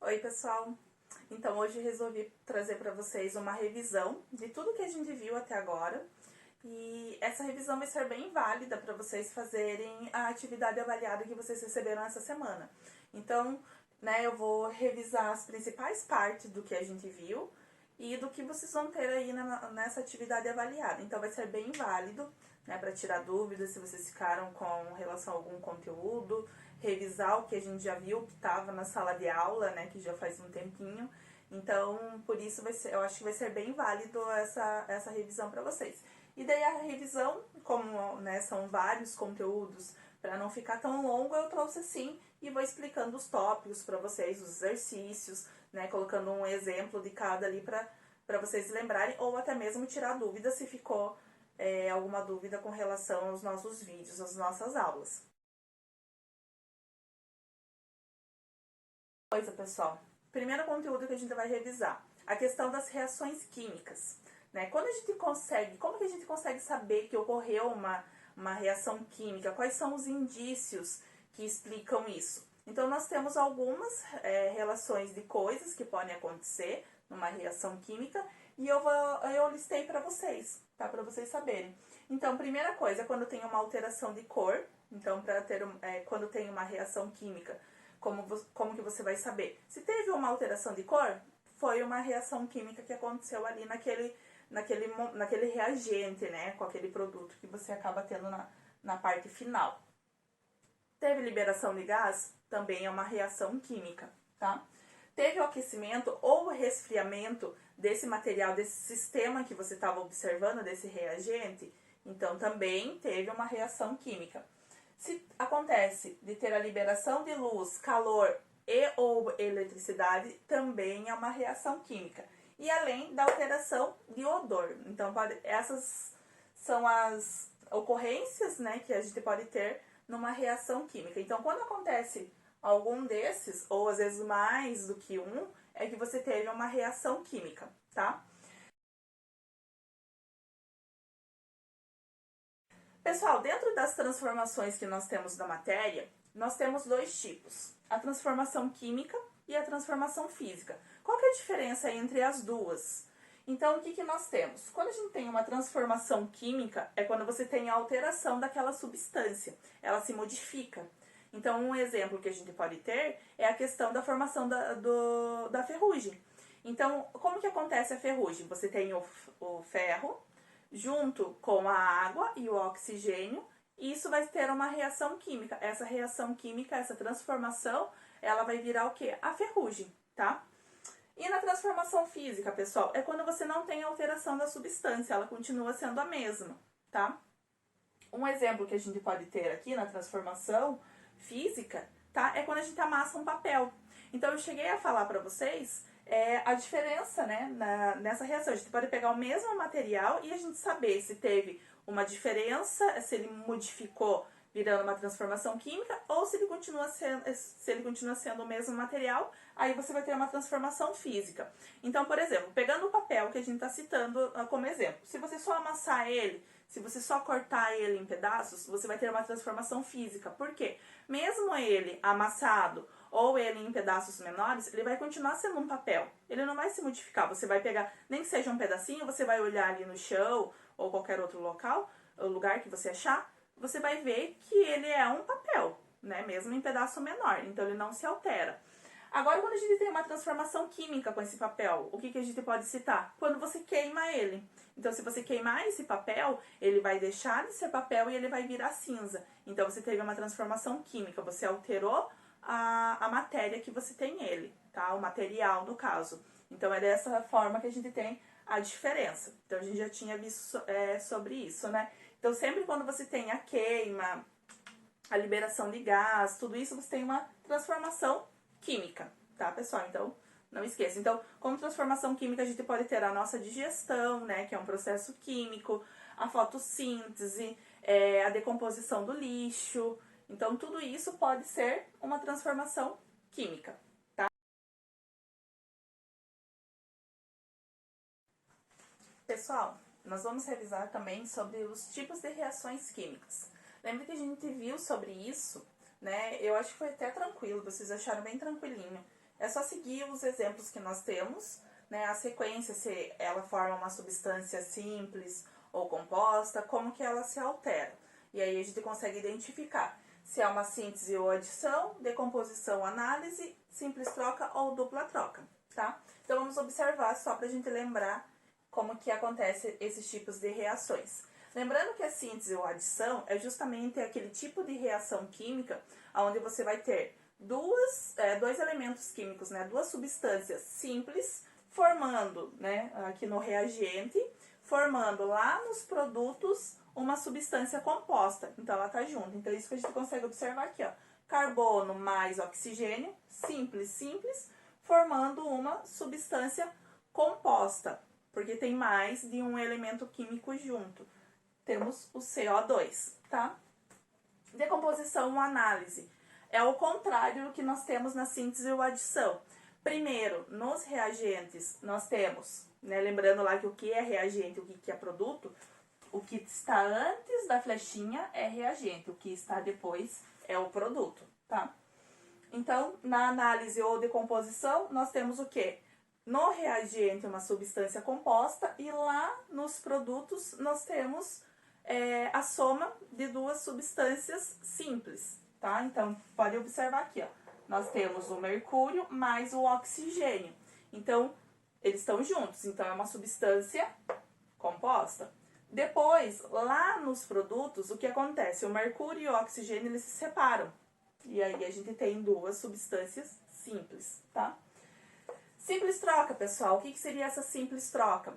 Oi, pessoal! Então, hoje eu resolvi trazer para vocês uma revisão de tudo que a gente viu até agora. E essa revisão vai ser bem válida para vocês fazerem a atividade avaliada que vocês receberam essa semana. Então, eu vou revisar as principais partes do que a gente viu e do que vocês vão ter aí nessa atividade avaliada. Então, vai ser bem válido, para tirar dúvidas se vocês ficaram com relação a algum conteúdo, revisar o que a gente já viu, que estava na sala de aula, que já faz um tempinho. Então, por isso, eu acho que vai ser bem válido essa revisão para vocês. E daí a revisão, como são vários conteúdos, para não ficar tão longo, eu trouxe assim e vou explicando os tópicos para vocês, os exercícios, colocando um exemplo de cada ali para vocês lembrarem, ou até mesmo tirar dúvidas se ficou alguma dúvida com relação aos nossos vídeos, às nossas aulas. Coisa, pessoal, primeiro conteúdo que a gente vai revisar, a questão das reações químicas. Como que a gente consegue saber que ocorreu uma reação química? Quais são os indícios que explicam isso? Então, nós temos algumas relações de coisas que podem acontecer numa reação química e eu listei para vocês, tá? Para vocês saberem. Então, primeira coisa, quando tem uma alteração de cor, então, quando tem uma reação química, como que você vai saber? Se teve uma alteração de cor, foi uma reação química que aconteceu ali naquele reagente, com aquele produto que você acaba tendo na parte final. Teve liberação de gás, também é uma reação química, tá? Teve o aquecimento ou o resfriamento desse material, desse sistema que você estava observando, desse reagente, então também teve uma reação química. Se acontece de ter a liberação de luz, calor e ou eletricidade, também é uma reação química. E além da alteração de odor. Então, essas são as ocorrências, que a gente pode ter numa reação química. Então, quando acontece algum desses, ou às vezes mais do que um, é que você teve uma reação química, tá? Pessoal, dentro das transformações que nós temos da matéria, nós temos dois tipos, a transformação química e a transformação física. Qual que é a diferença entre as duas? Então, o que nós temos? Quando a gente tem uma transformação química, é quando você tem a alteração daquela substância, ela se modifica. Então, um exemplo que a gente pode ter é a questão da formação da ferrugem. Então, como que acontece a ferrugem? Você tem o ferro junto com a água e o oxigênio, e isso vai ter uma reação química. Essa reação química, essa transformação, ela vai virar o quê? A ferrugem, tá? E na transformação física, pessoal, é quando você não tem alteração da substância, ela continua sendo a mesma, tá? Um exemplo que a gente pode ter aqui na transformação física, tá? É quando a gente amassa um papel. Então, eu cheguei a falar para vocês a diferença, nessa reação. A gente pode pegar o mesmo material e a gente saber se teve uma diferença, se ele modificou virando uma transformação química, ou se ele continua sendo o mesmo material, aí você vai ter uma transformação física. Então, por exemplo, pegando o papel que a gente está citando como exemplo, se você só amassar ele, se você só cortar ele em pedaços, você vai ter uma transformação física. Por quê? Mesmo ele amassado ou ele em pedaços menores, ele vai continuar sendo um papel. Ele não vai se modificar. Você vai pegar, nem que seja um pedacinho, você vai olhar ali no chão ou qualquer outro local, o lugar que você achar, você vai ver que ele é um papel, mesmo em pedaço menor, então ele não se altera. Agora, quando a gente tem uma transformação química com esse papel, o que a gente pode citar? Quando você queima ele. Então, se você queimar esse papel, ele vai deixar de ser papel e ele vai virar cinza. Então, você teve uma transformação química, você alterou a matéria que você tem nele, tá? O material, no caso. Então, é dessa forma que a gente tem a diferença. Então, a gente já tinha visto sobre isso, Então, sempre quando você tem a queima, a liberação de gás, tudo isso, você tem uma transformação química, tá, pessoal? Então, não esqueça. Então, como transformação química, a gente pode ter a nossa digestão, que é um processo químico, a fotossíntese, a decomposição do lixo. Então, tudo isso pode ser uma transformação química, tá? Pessoal, nós vamos revisar também sobre os tipos de reações químicas. Lembra que a gente viu sobre isso, Eu acho que foi até tranquilo, vocês acharam bem tranquilinho. É só seguir os exemplos que nós temos, né? A sequência, se ela forma uma substância simples ou composta, como que ela se altera. E aí a gente consegue identificar se é uma síntese ou adição, decomposição, análise, simples troca ou dupla troca, tá? Então vamos observar só pra gente lembrar como que acontece esses tipos de reações. Lembrando que a síntese ou adição é justamente aquele tipo de reação química onde você vai ter dois elementos químicos, né, duas substâncias simples, formando, né, aqui no reagente, formando lá nos produtos uma substância composta. Então, ela tá junto. Então, isso que a gente consegue observar aqui, ó. Carbono mais oxigênio, simples, formando uma substância composta, porque tem mais de um elemento químico junto. Temos o CO2, tá? Decomposição ou análise. É o contrário do que nós temos na síntese ou adição. Primeiro, nos reagentes, nós temos, né, lembrando lá que o que é reagente e o que é produto, o que está antes da flechinha é reagente, o que está depois é o produto, tá? Então, na análise ou decomposição, nós temos o quê? No reagente, uma substância composta, e lá nos produtos, nós temos a soma de duas substâncias simples, tá? Então, pode observar aqui, ó. Nós temos o mercúrio mais o oxigênio. Então, eles estão juntos, então é uma substância composta. Depois, lá nos produtos, o que acontece? O mercúrio e o oxigênio, eles se separam. E aí a gente tem duas substâncias simples, tá? Simples troca, pessoal. O que seria essa simples troca?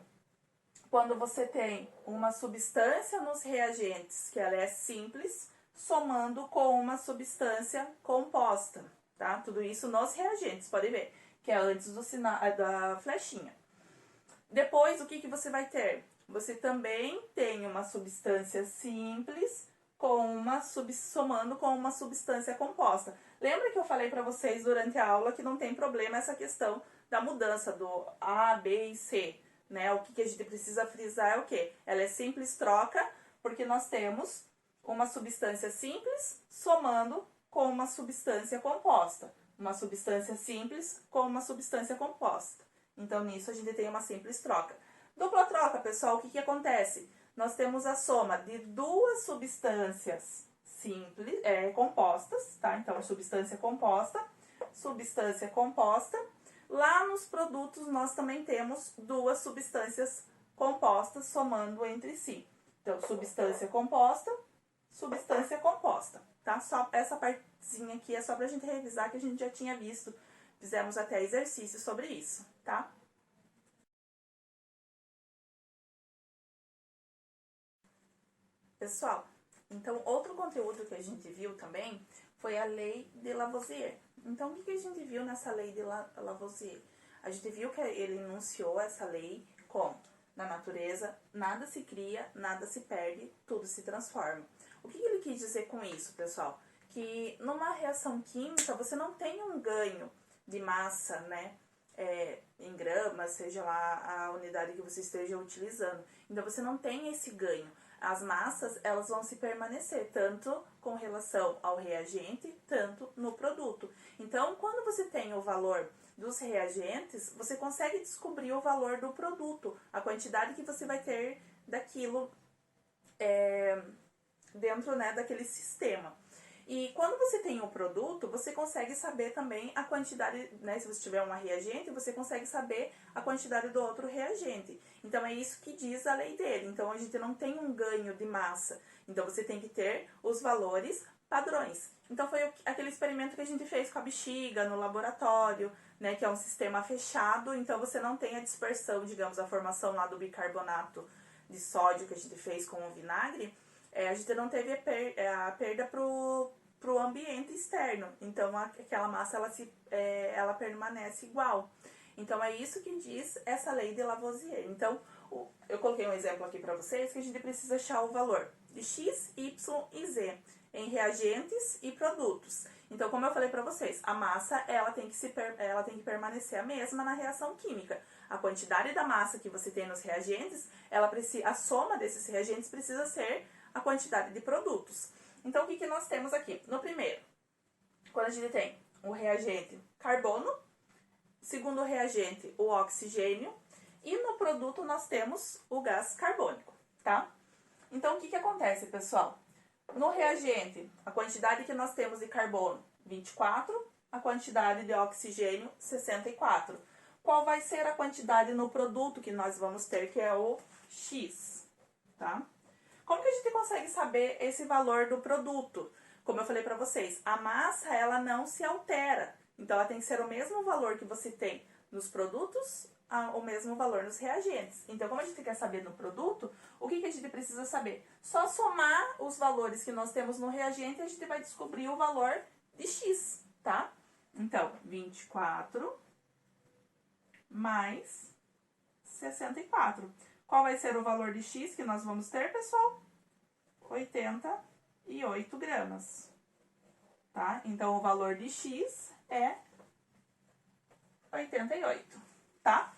Quando você tem uma substância nos reagentes, que ela é simples, somando com uma substância composta, tá? Tudo isso nos reagentes, pode ver, que é antes do sinal da flechinha. Depois, o que você vai ter? Você também tem uma substância simples somando com uma substância composta. Lembra que eu falei para vocês durante a aula que não tem problema essa questão da mudança do A, B e C, né? O que a gente precisa frisar é o quê? Ela é simples troca, porque nós temos uma substância simples somando com uma substância composta. Uma substância simples com uma substância composta. Então, nisso a gente tem uma simples troca. Dupla troca, pessoal, o que acontece? Nós temos a soma de duas substâncias simples, compostas, tá? Então, substância composta. Lá nos produtos, nós também temos duas substâncias compostas somando entre si. Então, substância composta, tá? Só essa partezinha aqui é só pra gente revisar que a gente já tinha visto. Fizemos até exercício sobre isso, tá? Pessoal, então outro conteúdo que a gente viu também foi a lei de Lavoisier. Então, o que a gente viu nessa lei de Lavoisier? A gente viu que ele enunciou essa lei como, na natureza, nada se cria, nada se perde, tudo se transforma. O que ele quis dizer com isso, pessoal? Que numa reação química você não tem um ganho de massa, né? Em gramas, seja lá a unidade que você esteja utilizando. Então, você não tem esse ganho. As massas, elas vão se permanecer, tanto com relação ao reagente, tanto no produto. Então, quando você tem o valor dos reagentes, você consegue descobrir o valor do produto, a quantidade que você vai ter daquilo dentro, né, daquele sistema. E quando você tem o produto, você consegue saber também a quantidade, né? Se você tiver um reagente, você consegue saber a quantidade do outro reagente. Então, é isso que diz a lei dele. Então, a gente não tem um ganho de massa. Então, você tem que ter os valores padrões. Então, foi aquele experimento que a gente fez com a bexiga no laboratório, né? Que é um sistema fechado. Então, você não tem a dispersão, digamos, a formação lá do bicarbonato de sódio que a gente fez com o vinagre. A gente não teve a perda pro ambiente externo. Então, aquela massa, ela permanece igual. Então, é isso que diz essa lei de Lavoisier. Então, eu coloquei um exemplo aqui para vocês que a gente precisa achar o valor de X, Y e Z em reagentes e produtos. Então, como eu falei para vocês, a massa, ela tem que permanecer a mesma na reação química. A quantidade da massa que você tem nos reagentes, a soma desses reagentes precisa ser a quantidade de produtos. Então, o que nós temos aqui? No primeiro, quando a gente tem o reagente carbono, segundo reagente, o oxigênio, e no produto nós temos o gás carbônico, tá? Então, o que acontece, pessoal? No reagente, a quantidade que nós temos de carbono, 24, a quantidade de oxigênio, 64. Qual vai ser a quantidade no produto que nós vamos ter, que é o X, tá? Como que a gente consegue saber esse valor do produto? Como eu falei para vocês, a massa, ela não se altera. Então, ela tem que ser o mesmo valor que você tem nos produtos, o mesmo valor nos reagentes. Então, como a gente quer saber no produto, o que a gente precisa saber? Só somar os valores que nós temos no reagente e a gente vai descobrir o valor de X, tá? Então, 24 mais 64. Qual vai ser o valor de X que nós vamos ter, pessoal? 88 gramas, tá? Então, o valor de X é 88, tá?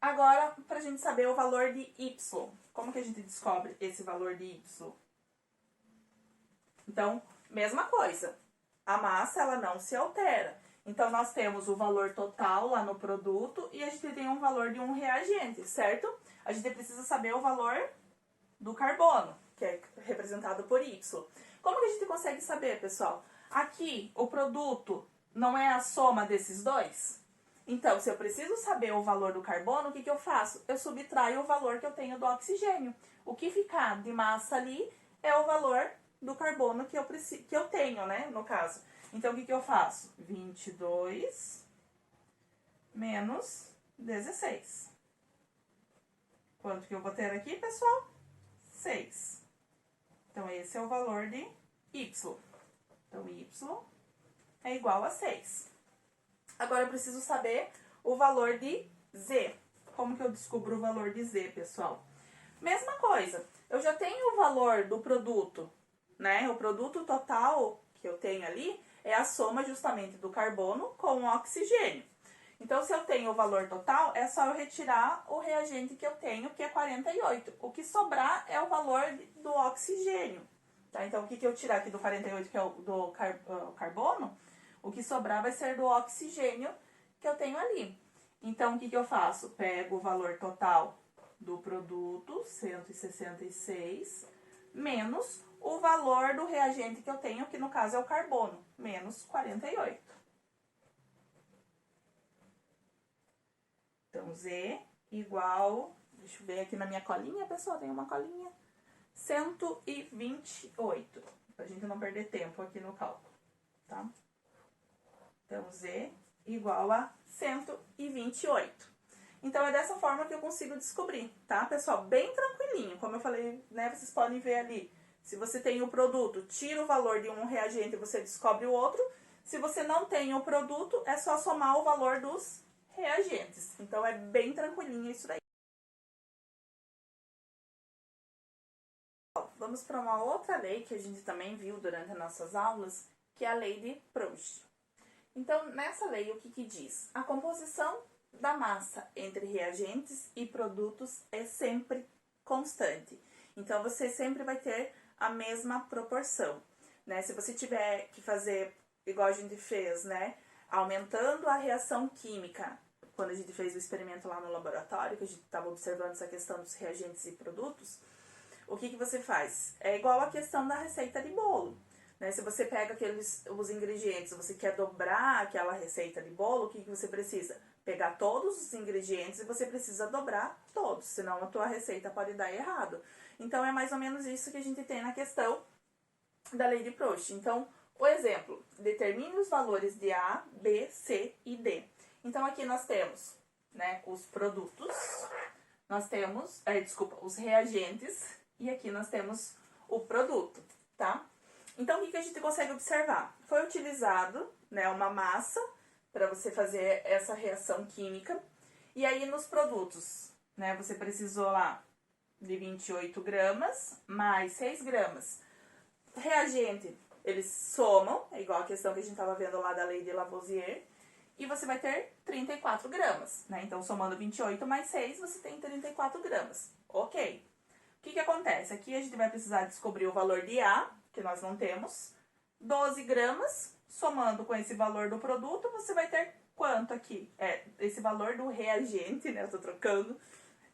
Agora, pra gente saber o valor de Y. Como que a gente descobre esse valor de Y? Então, mesma coisa. A massa, ela não se altera. Então, nós temos o valor total lá no produto e a gente tem um valor de um reagente, certo? A gente precisa saber o valor do carbono, que é representado por Y. Como que a gente consegue saber, pessoal? Aqui, o produto não é a soma desses dois? Então, se eu preciso saber o valor do carbono, o que eu faço? Eu subtraio o valor que eu tenho do oxigênio. O que ficar de massa ali é o valor do carbono que eu tenho, né, no caso. Então, o que eu faço? 22 menos 16. Quanto que eu vou ter aqui, pessoal? 6. Então, esse é o valor de Y. Então, Y é igual a 6. Agora, eu preciso saber o valor de Z. Como que eu descubro o valor de Z, pessoal? Mesma coisa. Eu já tenho o valor do produto, né? O produto total que eu tenho ali é a soma justamente do carbono com o oxigênio. Então, se eu tenho o valor total, é só eu retirar o reagente que eu tenho, que é 48. O que sobrar é o valor do oxigênio. Tá? Então, o que eu tirar aqui do 48, que é o do carbono, o que sobrar vai ser do oxigênio que eu tenho ali. Então, o que eu faço? Pego o valor total do produto, 166, menos o valor do reagente que eu tenho, que no caso é o carbono, menos 48. Então, Z igual, deixa eu ver aqui na minha colinha, pessoal, tem uma colinha, 128, pra gente não perder tempo aqui no cálculo, tá? Então, Z igual a 128. Então, é dessa forma que eu consigo descobrir, tá, pessoal? Bem tranquilinho, como eu falei, né, vocês podem ver ali. Se você tem o produto, tira o valor de um reagente e você descobre o outro. Se você não tem o produto, é só somar o valor dos reagentes. Então, é bem tranquilinho isso daí. Vamos para uma outra lei que a gente também viu durante as nossas aulas, que é a lei de Proust. Então, nessa lei, o que diz? A composição da massa entre reagentes e produtos é sempre constante. Então, você sempre vai ter a mesma proporção, né? Se você tiver que fazer igual a gente fez, né? Aumentando a reação química, quando a gente fez o experimento lá no laboratório, que a gente estava observando essa questão dos reagentes e produtos, o que você faz? É igual a questão da receita de bolo. Né? Se você pega os ingredientes, você quer dobrar aquela receita de bolo, o que você precisa? Pegar todos os ingredientes e você precisa dobrar todos, senão a tua receita pode dar errado. Então, é mais ou menos isso que a gente tem na questão da lei de Proust. Então, o exemplo, determine os valores de A, B, C e D. Então, aqui nós temos, né, os produtos, nós temos, os reagentes, e aqui nós temos o produto, tá? Então, o que a gente consegue observar? Foi utilizado, né, uma massa para você fazer essa reação química. E aí, nos produtos, né, você precisou lá de 28 gramas mais 6 gramas. Reagente, eles somam, é igual a questão que a gente estava vendo lá da lei de Lavoisier, e você vai ter 34 gramas, né? Então, somando 28 mais 6, você tem 34 gramas. Ok. O que acontece? Aqui a gente vai precisar descobrir o valor de A, que nós não temos, 12 gramas, somando com esse valor do produto, você vai ter quanto aqui? Esse valor do reagente, né? Eu tô trocando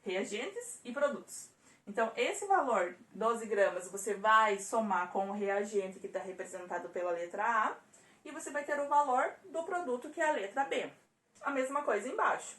reagentes e produtos. Então, esse valor, 12 gramas, você vai somar com o reagente que está representado pela letra A e você vai ter o valor do produto, que é a letra B. A mesma coisa embaixo.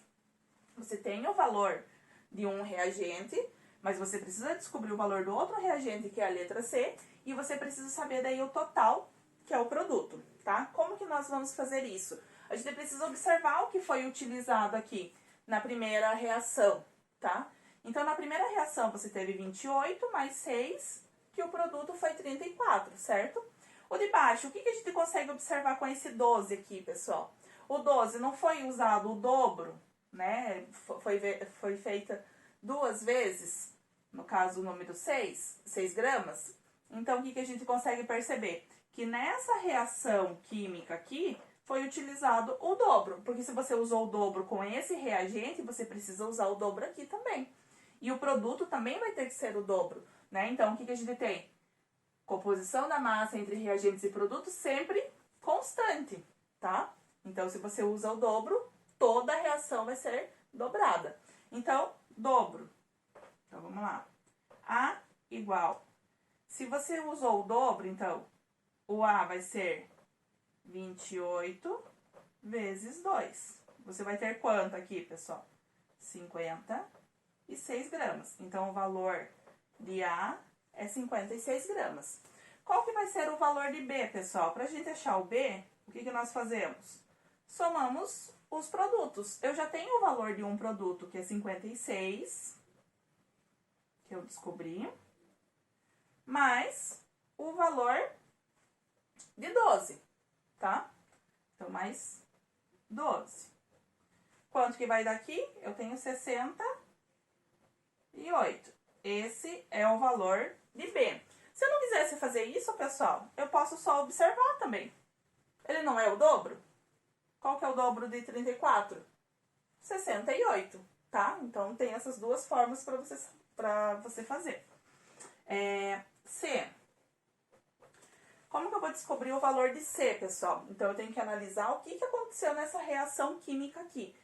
Você tem o valor de um reagente, mas você precisa descobrir o valor do outro reagente, que é a letra C, e você precisa saber daí o total, que é o produto, tá? Como que nós vamos fazer isso? A gente precisa observar o que foi utilizado aqui na primeira reação, tá? Então, na primeira reação, você teve 28 mais 6, que o produto foi 34, certo? O de baixo, o que a gente consegue observar com esse 12 aqui, pessoal? O 12 não foi usado o dobro, né? Foi feita 2 vezes, no caso o número 6 gramas. Então, o que a gente consegue perceber? Que nessa reação química aqui, foi utilizado o dobro. Porque se você usou o dobro com esse reagente, você precisa usar o dobro aqui também. E o produto também vai ter que ser o dobro, né? Então, o que a gente tem? Composição da massa entre reagentes e produtos sempre constante, tá? Então, se você usa o dobro, toda a reação vai ser dobrada. Então, dobro. Então, vamos lá. A igual. Se você usou o dobro, então, o A vai ser 28 vezes 2. Você vai ter quanto aqui, pessoal? 56 gramas. Então, o valor de A é 56 gramas. Qual que vai ser o valor de B, pessoal? Para a gente achar o B, o que nós fazemos? Somamos os produtos. Eu já tenho o valor de um produto, que é 56, que eu descobri, mais o valor de 12, tá? Então, mais 12. Quanto que vai dar aqui? Eu tenho 68. Esse é o valor de B. Se eu não quisesse fazer isso, pessoal, eu posso só observar também. Ele não é o dobro? Qual que é o dobro de 34? 68, tá? Então, tem essas duas formas para você fazer. C. Como que eu vou descobrir o valor de C, pessoal? Então, eu tenho que analisar o que aconteceu nessa reação química aqui.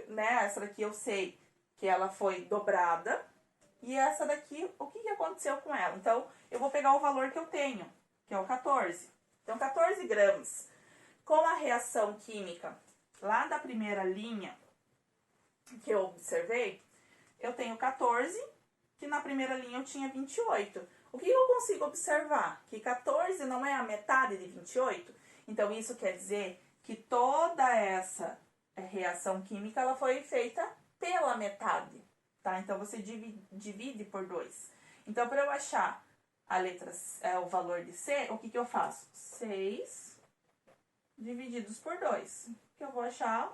Né, essa daqui eu sei que ela foi dobrada. E essa daqui, o que aconteceu com ela? Então, eu vou pegar o valor que eu tenho, que é o 14. Então, 14 gramas. Com a reação química lá da primeira linha que eu observei, eu tenho 14, que na primeira linha eu tinha 28. O que eu consigo observar? Que 14 não é a metade de 28? Então, isso quer dizer que toda essa reação química ela foi feita pela metade, tá? Então, você divide por 2. Então, para eu achar o valor de C, o que eu faço? 6 divididos por 2, que eu vou achar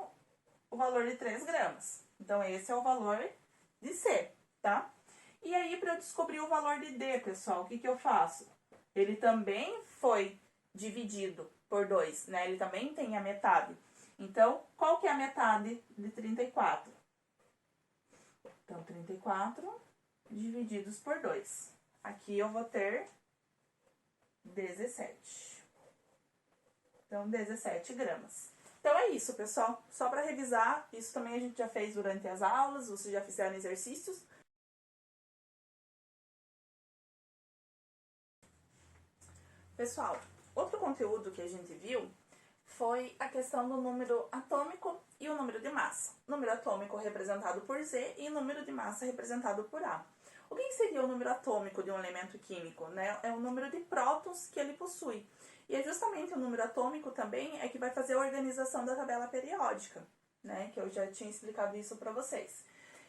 o valor de 3 gramas. Então, esse é o valor de C, tá? E aí, para eu descobrir o valor de D, pessoal, o que eu faço? Ele também foi dividido por 2, né? Ele também tem a metade. Então, qual que é a metade de 34? Então, 34 divididos por 2. Aqui eu vou ter 17. Então, 17 gramas. Então, é isso, pessoal. Só para revisar, isso também a gente já fez durante as aulas, vocês já fizeram exercícios. Pessoal, outro conteúdo que a gente viu foi a questão do número atômico e o número de massa. Número atômico representado por Z e número de massa representado por A. O que seria o número atômico de um elemento químico, né? É o número de prótons que ele possui. E é justamente o número atômico também é que vai fazer a organização da tabela periódica, né? Que eu já tinha explicado isso para vocês.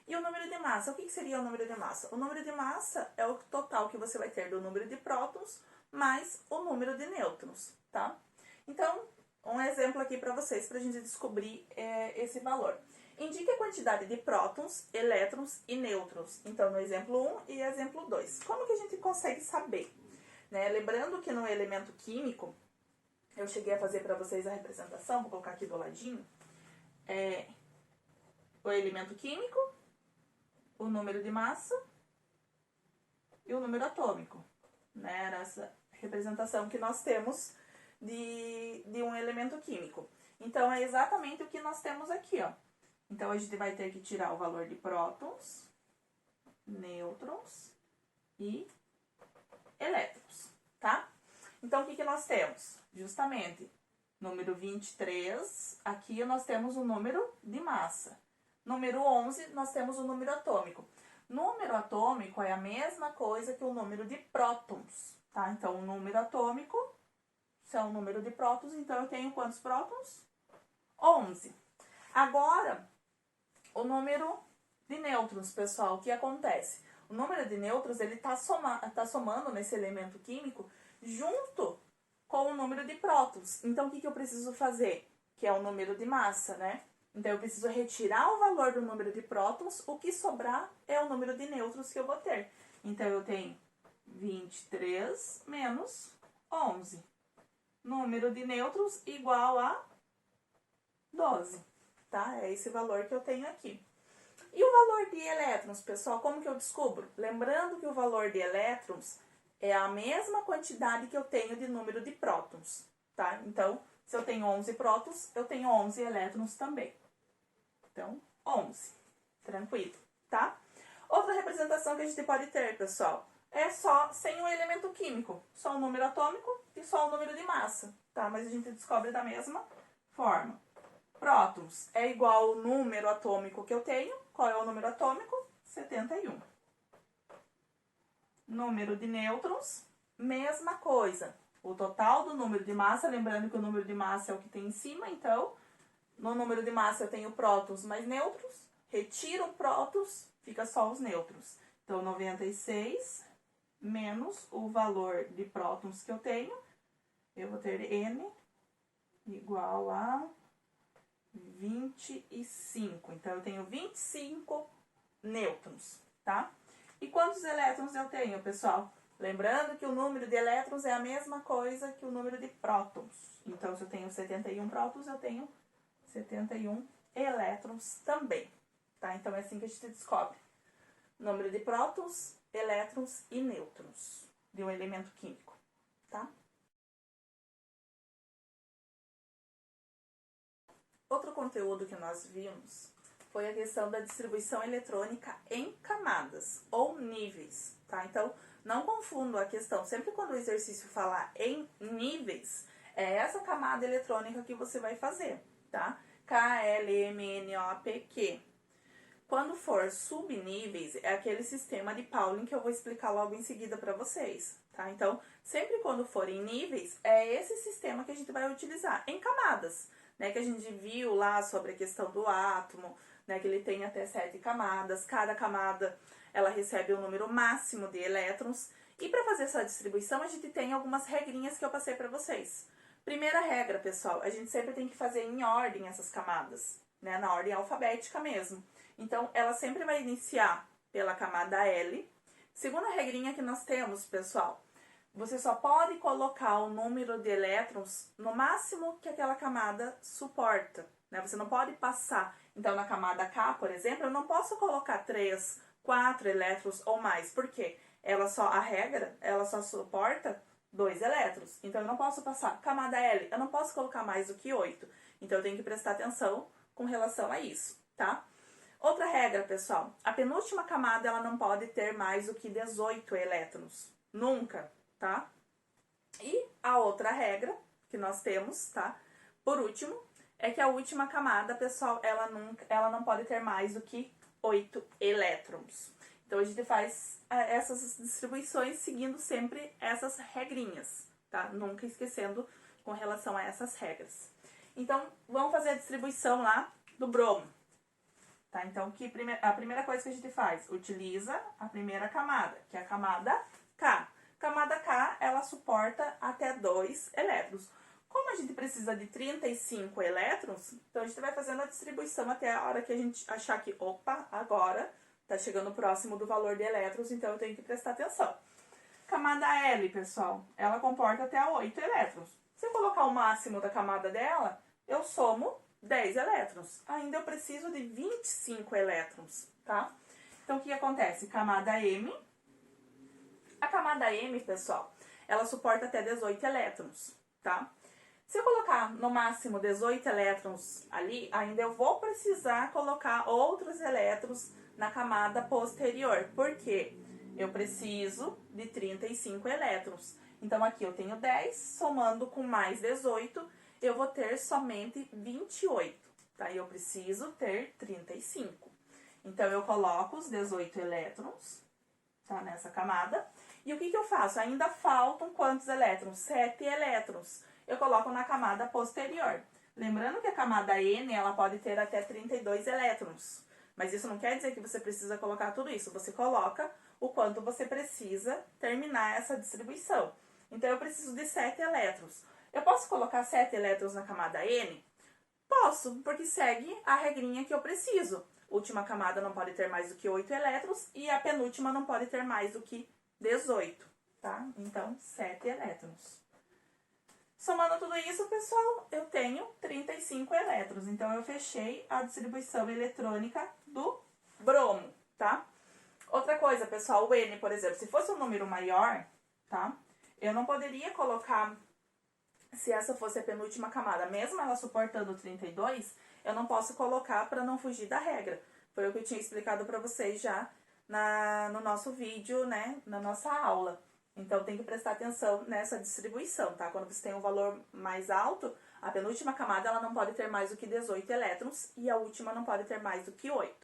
E o número de massa, o que seria o número de massa? O número de massa é o total que você vai ter do número de prótons mais o número de nêutrons, tá? Então, um exemplo aqui para vocês, para a gente descobrir esse valor. Indique a quantidade de prótons, elétrons e nêutrons. Então, no exemplo 1 e exemplo 2. Como que a gente consegue saber? Né? Lembrando que no elemento químico, eu cheguei a fazer para vocês a representação, vou colocar aqui do ladinho. O elemento químico, o número de massa e o número atômico. Né? Era essa representação que nós temos de um elemento químico. Então, é exatamente o que nós temos aqui, ó. Então, a gente vai ter que tirar o valor de prótons, nêutrons e elétrons, tá? Então, o que nós temos? Justamente, número 23, aqui nós temos o número de massa. Número 11, nós temos o número atômico. Número atômico é a mesma coisa que o número de prótons, tá? Então, o número atômico são o número de prótons, então eu tenho quantos prótons? 11. Agora, o número de nêutrons, pessoal, o que acontece? O número de nêutrons, ele tá somando nesse elemento químico junto com o número de prótons. Então, o que eu preciso fazer? Que é o número de massa, né? Então, eu preciso retirar o valor do número de prótons, o que sobrar é o número de nêutrons que eu vou ter. Então, eu tenho 23 menos 11. Número de nêutrons igual a 12, tá? É esse valor que eu tenho aqui. E o valor de elétrons, pessoal, como que eu descubro? Lembrando que o valor de elétrons é a mesma quantidade que eu tenho de número de prótons, tá? Então, se eu tenho 11 prótons, eu tenho 11 elétrons também. Então, 11. Tranquilo, tá? Outra representação que a gente pode ter, pessoal, é só sem um elemento químico. Só um número atômico e só um número de massa, tá? Mas a gente descobre da mesma forma. Prótons é igual ao número atômico que eu tenho. Qual é o número atômico? 71. Número de nêutrons, mesma coisa. O total do número de massa, lembrando que o número de massa é o que tem em cima, então, no número de massa eu tenho prótons mais nêutrons, retiro prótons, fica só os nêutrons. Então, 96 menos o valor de prótons que eu tenho, eu vou ter N igual a 25. Então, eu tenho 25 nêutrons, tá? E quantos elétrons eu tenho, pessoal? Lembrando que o número de elétrons é a mesma coisa que o número de prótons. Então, se eu tenho 71 prótons, eu tenho 71 elétrons também, tá? Então, é assim que a gente descobre. Número de prótons, elétrons e nêutrons de um elemento químico, tá? Outro conteúdo que nós vimos foi a questão da distribuição eletrônica em camadas ou níveis, tá? Então, não confunda a questão. Sempre quando o exercício falar em níveis, é essa camada eletrônica que você vai fazer, tá? K, L, M, N, O, P, Q. Quando for subníveis, é aquele sistema de Pauling que eu vou explicar logo em seguida para vocês, tá? Então, sempre quando for em níveis, é esse sistema que a gente vai utilizar em camadas, né? Que a gente viu lá sobre a questão do átomo, né? Que ele tem até 7 camadas, cada camada ela recebe um número máximo de elétrons. E para fazer essa distribuição, a gente tem algumas regrinhas que eu passei para vocês. Primeira regra, pessoal, a gente sempre tem que fazer em ordem essas camadas, né? Na ordem alfabética mesmo. Então, ela sempre vai iniciar pela camada L. Segunda regrinha que nós temos, pessoal, você só pode colocar o número de elétrons no máximo que aquela camada suporta, né? Você não pode passar. Então, na camada K, por exemplo, eu não posso colocar 3, 4 elétrons ou mais. Por quê? A regra, ela só suporta 2 elétrons. Então, eu não posso passar. Camada L, eu não posso colocar mais do que 8. Então, eu tenho que prestar atenção com relação a isso, tá? Outra regra, pessoal, a penúltima camada ela não pode ter mais do que 18 elétrons. Nunca, tá? E a outra regra que nós temos, tá? Por último, é que a última camada, pessoal, ela não pode ter mais do que 8 elétrons. Então, a gente faz essas distribuições seguindo sempre essas regrinhas, tá? Nunca esquecendo com relação a essas regras. Então, vamos fazer a distribuição lá do bromo. Tá? Então, a primeira coisa que a gente faz, utiliza a primeira camada, que é a camada K. Camada K, ela suporta até 2 elétrons. Como a gente precisa de 35 elétrons, então a gente vai fazendo a distribuição até a hora que a gente achar que, opa, agora tá chegando próximo do valor de elétrons, então eu tenho que prestar atenção. Camada L, pessoal, ela comporta até 8 elétrons. Se eu colocar o máximo da camada dela, eu somo 10 elétrons. Ainda eu preciso de 25 elétrons, tá? Então, o que acontece? Camada M. A camada M, pessoal, ela suporta até 18 elétrons, tá? Se eu colocar no máximo 18 elétrons ali, ainda eu vou precisar colocar outros elétrons na camada posterior. Por quê? Eu preciso de 35 elétrons. Então, aqui eu tenho 10, somando com mais 18, eu vou ter somente 28, tá? Eu preciso ter 35. Então, eu coloco os 18 elétrons, tá? Nessa camada. E o que eu faço? Ainda faltam quantos elétrons? 7 elétrons. Eu coloco na camada posterior. Lembrando que a camada N, ela pode ter até 32 elétrons. Mas isso não quer dizer que você precisa colocar tudo isso. Você coloca o quanto você precisa terminar essa distribuição. Então, eu preciso de 7 elétrons. Eu posso colocar 7 elétrons na camada N? Posso, porque segue a regrinha que eu preciso. Última camada não pode ter mais do que 8 elétrons e a penúltima não pode ter mais do que 18, tá? Então, 7 elétrons. Somando tudo isso, pessoal, eu tenho 35 elétrons. Então, eu fechei a distribuição eletrônica do bromo, tá? Outra coisa, pessoal, o N, por exemplo, se fosse um número maior, tá? Eu não poderia colocar, se essa fosse a penúltima camada, mesmo ela suportando 32, eu não posso colocar para não fugir da regra. Foi o que eu tinha explicado para vocês já no nosso vídeo, né, na nossa aula. Então, tem que prestar atenção nessa distribuição, tá? Quando você tem um valor mais alto, a penúltima camada ela não pode ter mais do que 18 elétrons e a última não pode ter mais do que 8.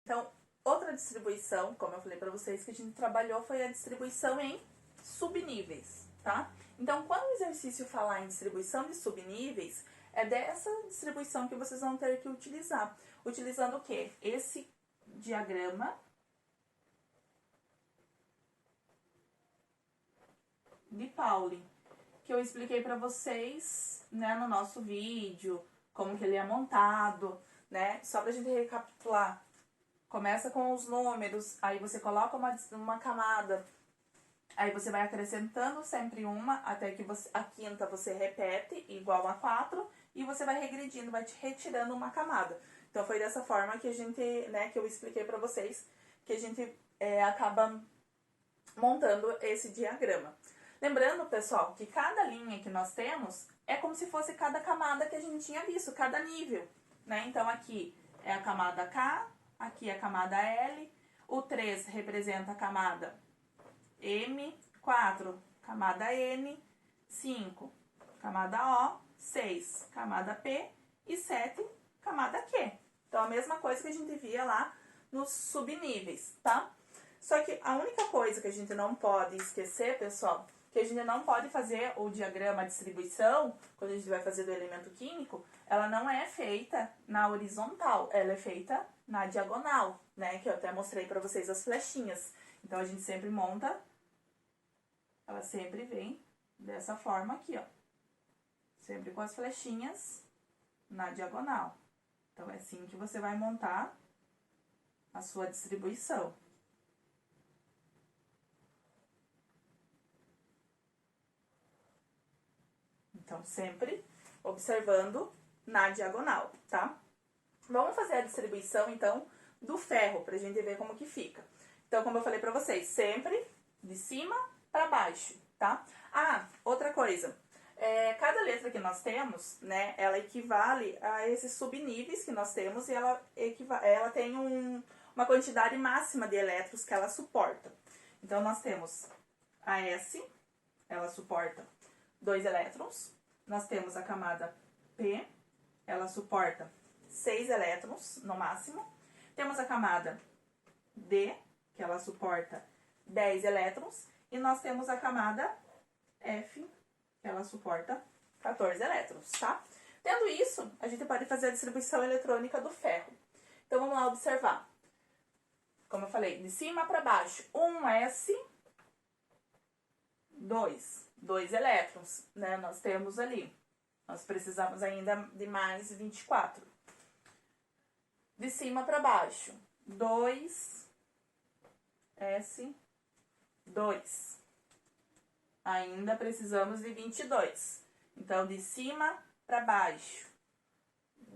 Então, outra distribuição, como eu falei para vocês, que a gente trabalhou foi a distribuição em subníveis, tá? Então, quando o exercício falar em distribuição de subníveis, é dessa distribuição que vocês vão ter que utilizar. Utilizando o quê? Esse diagrama de Pauli, que eu expliquei para vocês, né, no nosso vídeo, como que ele é montado, né? Só pra gente recapitular. Começa com os números, aí você coloca uma camada, aí você vai acrescentando sempre uma, até que a quinta você repete, igual a 4, e você vai regredindo, vai te retirando uma camada. Então, foi dessa forma que a gente, né, que eu expliquei pra vocês, que a gente acaba montando esse diagrama. Lembrando, pessoal, que cada linha que nós temos é como se fosse cada camada que a gente tinha visto, cada nível, né? Então, aqui é a camada K, aqui é a camada L, o 3 representa a camada M, 4, camada N, 5, camada O, 6, camada P e 7, camada Q. Então, a mesma coisa que a gente via lá nos subníveis, tá? Só que a única coisa que a gente não pode esquecer, pessoal, que a gente não pode fazer o diagrama de distribuição, quando a gente vai fazer do elemento químico, ela não é feita na horizontal, ela é feita na diagonal, né? Que eu até mostrei pra vocês as flechinhas. Então, a gente sempre monta, ela sempre vem dessa forma aqui, ó. Sempre com as flechinhas na diagonal. Então, é assim que você vai montar a sua distribuição. Então, sempre observando na diagonal, tá? Vamos fazer a distribuição, então, do ferro, pra gente ver como que fica. Então, como eu falei pra vocês, sempre de cima pra baixo, tá? Ah, outra coisa. Cada letra que nós temos, né, ela equivale a esses subníveis que nós temos e ela tem uma quantidade máxima de elétrons que ela suporta. Então, nós temos a S, ela suporta 2 elétrons. Nós temos a camada P, ela suporta 6 elétrons no máximo. Temos a camada D, que ela suporta 10 elétrons. E nós temos a camada F, que ela suporta 14 elétrons, tá? Tendo isso, a gente pode fazer a distribuição eletrônica do ferro. Então, vamos lá observar. Como eu falei, de cima para baixo, 1s, 2 elétrons, né? Nós temos ali. Nós precisamos ainda de mais 24. De cima para baixo, 2s, 2. Ainda precisamos de 22. Então, de cima para baixo,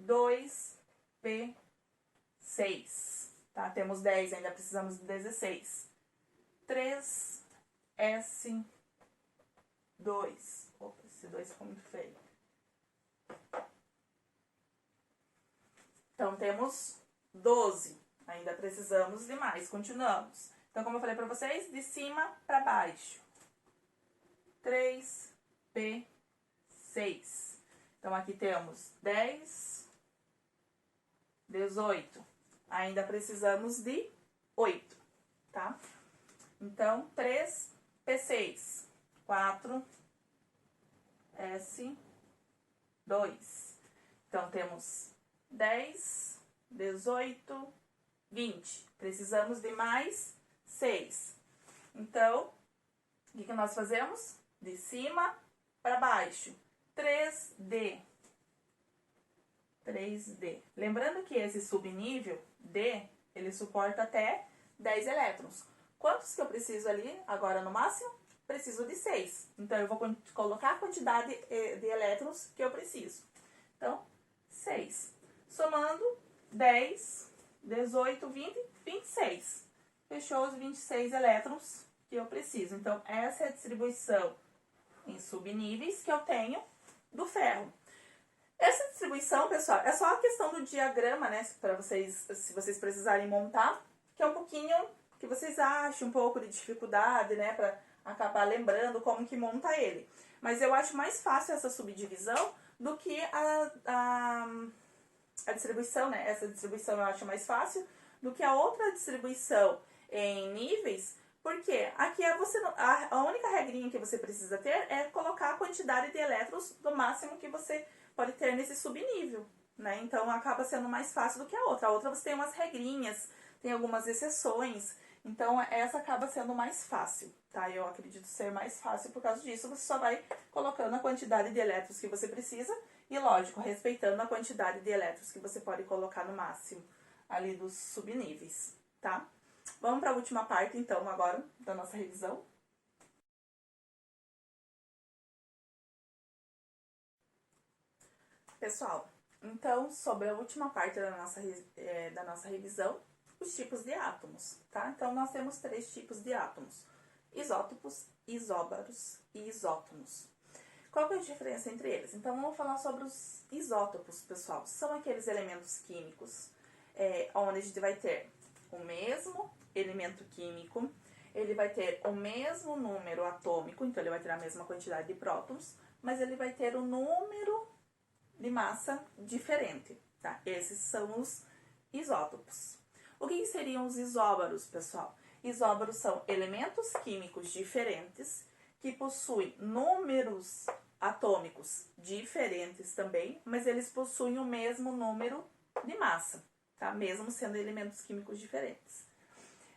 2p6. Tá? Temos 10, ainda precisamos de 16. 3s, 2. Opa, esse 2 ficou muito feio. Então, temos 12. Ainda precisamos de mais. Continuamos. Então, como eu falei pra vocês, de cima pra baixo. 3, 6. Então, aqui temos 10, 18. Ainda precisamos de 8, tá? Então, 3P6. 4S2. Então, temos 10, 18, 20. Precisamos de mais 6. Então, o que nós fazemos? De cima para baixo. 3D. 3D. Lembrando que esse subnível D, ele suporta até 10 elétrons. Quantos que eu preciso ali agora no máximo? Preciso de 6. Então, eu vou colocar a quantidade de elétrons que eu preciso. Então, 6. Somando 10, 18, 20, 26. Fechou os 26 elétrons que eu preciso. Então, essa é a distribuição em subníveis que eu tenho do ferro. Essa distribuição, pessoal, é só a questão do diagrama, né? Para vocês, se vocês precisarem montar, que é um pouquinho que vocês acham um pouco de dificuldade, né? Para acabar lembrando como que monta ele. Mas eu acho mais fácil essa subdivisão do que a distribuição, né? Essa distribuição eu acho mais fácil do que a outra distribuição em níveis, porque aqui a única regrinha que você precisa ter é colocar a quantidade de elétrons do máximo que você pode ter nesse subnível, né? Então acaba sendo mais fácil do que a outra. A outra você tem umas regrinhas, tem algumas exceções, então essa acaba sendo mais fácil, tá? Eu acredito ser mais fácil por causa disso. Você só vai colocando a quantidade de elétrons que você precisa e, lógico, respeitando a quantidade de elétrons que você pode colocar no máximo ali dos subníveis, tá? Vamos para a última parte, então, agora, da nossa revisão. Pessoal, então, sobre a última parte da nossa revisão, os tipos de átomos, tá? Então, nós temos 3 tipos de átomos: isótopos, isóbaros e isótonos. Qual que é a diferença entre eles? Então, vamos falar sobre os isótopos, pessoal. São aqueles elementos químicos onde a gente vai ter o mesmo elemento químico, ele vai ter o mesmo número atômico, então ele vai ter a mesma quantidade de prótons, mas ele vai ter um número de massa diferente, tá? Esses são os isótopos. O que seriam os isóbaros, pessoal? Isóbaros são elementos químicos diferentes que possuem números atômicos diferentes também, mas eles possuem o mesmo número de massa, tá? Mesmo sendo elementos químicos diferentes.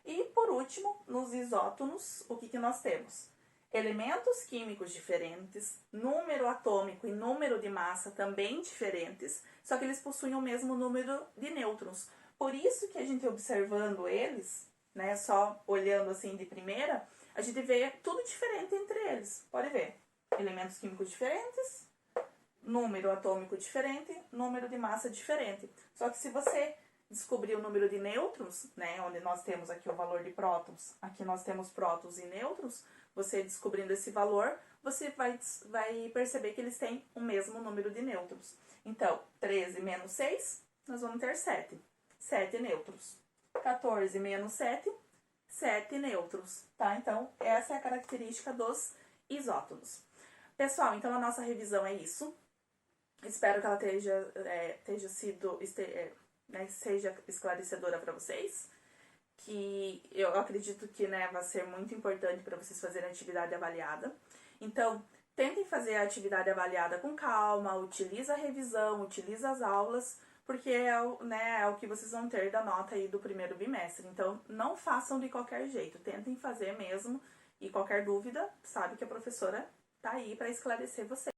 E, por último, nos isótonos, o que nós temos? Elementos químicos diferentes, número atômico e número de massa também diferentes, só que eles possuem o mesmo número de nêutrons. Por isso que a gente observando eles, né, só olhando assim de primeira, a gente vê tudo diferente entre eles. Pode ver, elementos químicos diferentes, número atômico diferente, número de massa diferente. Só que se você descobrir o número de nêutrons, né, onde nós temos aqui o valor de prótons, aqui nós temos prótons e nêutrons, você descobrindo esse valor, você vai perceber que eles têm o mesmo número de nêutrons. Então, 13 menos 6, nós vamos ter 7. 7 nêutrons. 14 menos 7, 7 nêutrons, tá? Então, essa é a característica dos isótonos. Pessoal, então a nossa revisão é isso. Espero que ela seja esclarecedora para vocês. Que eu acredito que, né, vai ser muito importante para vocês fazerem a atividade avaliada. Então, tentem fazer a atividade avaliada com calma, utiliza a revisão, utiliza as aulas, porque é o que vocês vão ter da nota aí do primeiro bimestre. Então, não façam de qualquer jeito, tentem fazer mesmo, e qualquer dúvida, sabe que a professora tá aí para esclarecer vocês.